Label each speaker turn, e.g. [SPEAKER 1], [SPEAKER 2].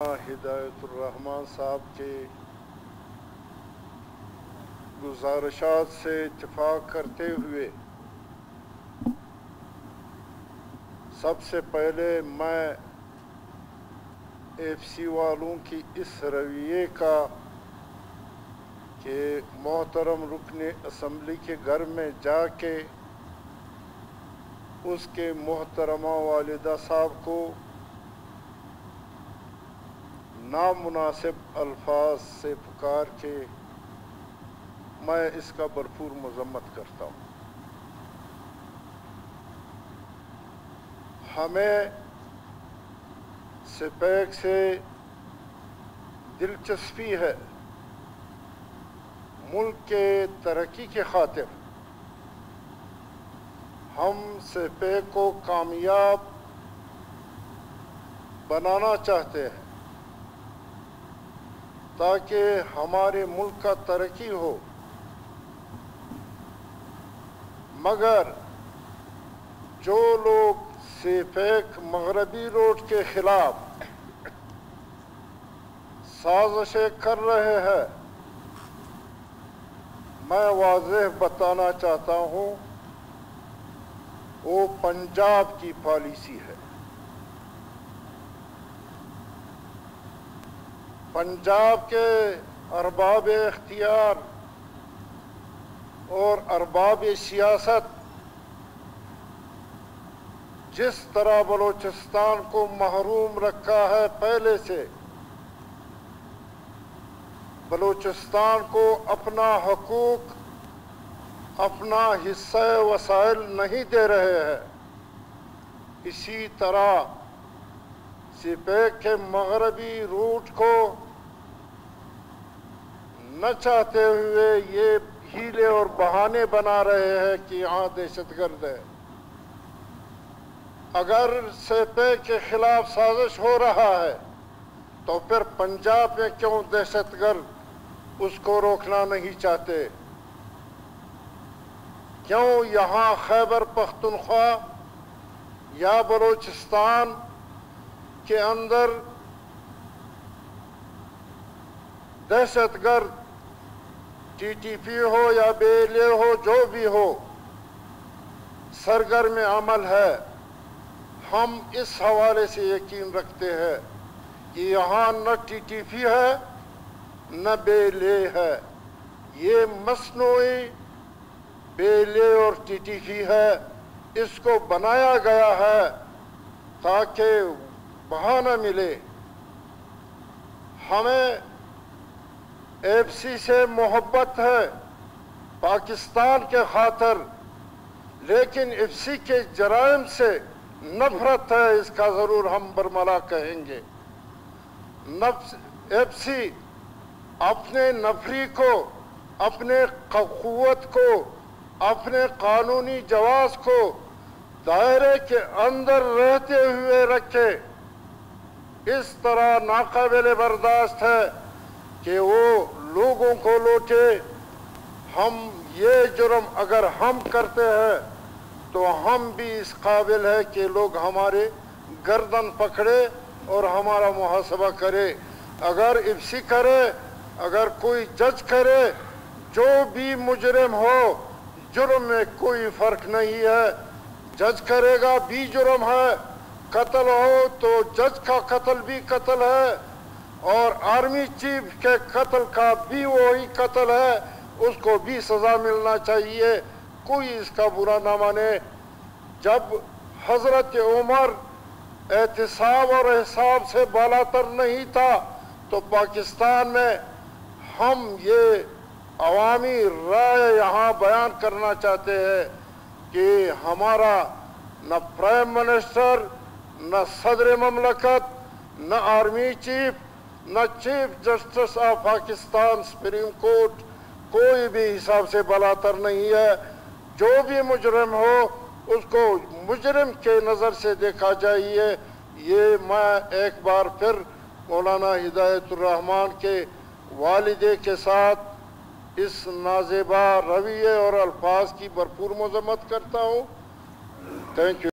[SPEAKER 1] ہدایت الرحمان صاحب کے گزارشات سے اتفاق کرتے ہوئے سب سے پہلے میں ایف سی والوں کی اس رویے کا کہ محترم رکن اسمبلی کے گھر میں جا کے اس کے محترمہ والدہ صاحب کو نامناسب الفاظ سے پکار کے میں اس کا بھرپور مذمت کرتا ہوں۔ ہمیں سپیک سے دلچسپی ہے ملک کے ترقی کے خاطر ہم سپیک کو کامیاب بنانا چاہتے ہیں تاکہ ہمارے ملک کا ترقی ہو، مگر جو لوگ سپیک مغربی روڈ کے خلاف سازشیں کر رہے ہیں، میں واضح بتانا چاہتا ہوں وہ پنجاب کی پالیسی ہے۔ پنجاب کے ارباب اختیار اور ارباب سیاست جس طرح بلوچستان کو محروم رکھا ہے، پہلے سے بلوچستان کو اپنا حقوق، اپنا حصہ وسائل نہیں دے رہے ہیں، اسی طرح سپیک کے مغربی روٹ کو نہ چاہتے ہوئے یہ ہیلے اور بہانے بنا رہے ہیں کہ یہاں دہشت گرد ہے۔ اگر سپیک کے خلاف سازش ہو رہا ہے تو پھر پنجاب میں کیوں دہشت گرد اس کو روکنا نہیں چاہتے؟ کیوں یہاں خیبر پختونخوا یا بلوچستان کے اندر دہشت گرد ٹی ٹی پی ہو یا بی ایل اے ہو، جو بھی ہو، سرگرم عمل ہے؟ ہم اس حوالے سے یقین رکھتے ہیں کہ یہاں نہ ٹی ٹی پی ہے نہ بی ایل اے ہے، یہ مصنوعی بی ایل اے اور ٹی ٹی پی ہے، اس کو بنایا گیا ہے تاکہ بہانہ ملے۔ ہمیں ایف سی سے محبت ہے پاکستان کے خاطر، لیکن ایف سی کے جرائم سے نفرت ہے، اس کا ضرور ہم برملا کہیں گے۔ ایف سی اپنے نفری کو، اپنے قوت کو، اپنے قانونی جواز کو دائرے کے اندر رہتے ہوئے رکھے، اس طرح ناقابل برداشت ہے کہ وہ لوگوں کو لوٹے۔ ہم یہ جرم اگر ہم کرتے ہیں تو ہم بھی اس قابل ہے کہ لوگ ہمارے گردن پکڑے اور ہمارا محاسبہ کرے۔ اگر ایف سی کرے، اگر کوئی جج کرے، جو بھی مجرم ہو، جرم میں کوئی فرق نہیں ہے، جج کرے گا بھی جرم ہے، قتل ہو تو جج کا قتل بھی قتل ہے، اور آرمی چیف کے قتل کا بھی وہی قتل ہے، اس کو بھی سزا ملنا چاہیے، کوئی اس کا برا نہ مانے۔ جب حضرت عمر احتساب اور احساب سے بالاتر نہیں تھا تو پاکستان میں ہم یہ عوامی رائے یہاں بیان کرنا چاہتے ہیں کہ ہمارا نہ پرائم منسٹر، نہ صدر مملکت، نہ آرمی چیف، نہ chief justice of Pakistan supreme court کوئی بھی حساب سے بالاتر نہیں ہے۔ جو بھی مجرم ہو اس کو مجرم کے نظر سے دیکھا جائے۔ یہ میں ایک بار پھر مولانا ہدایت الرحمان کے والدے کے ساتھ اس نازیبا رویے اور الفاظ کی بھرپور مذمت کرتا ہوں۔ Thank you.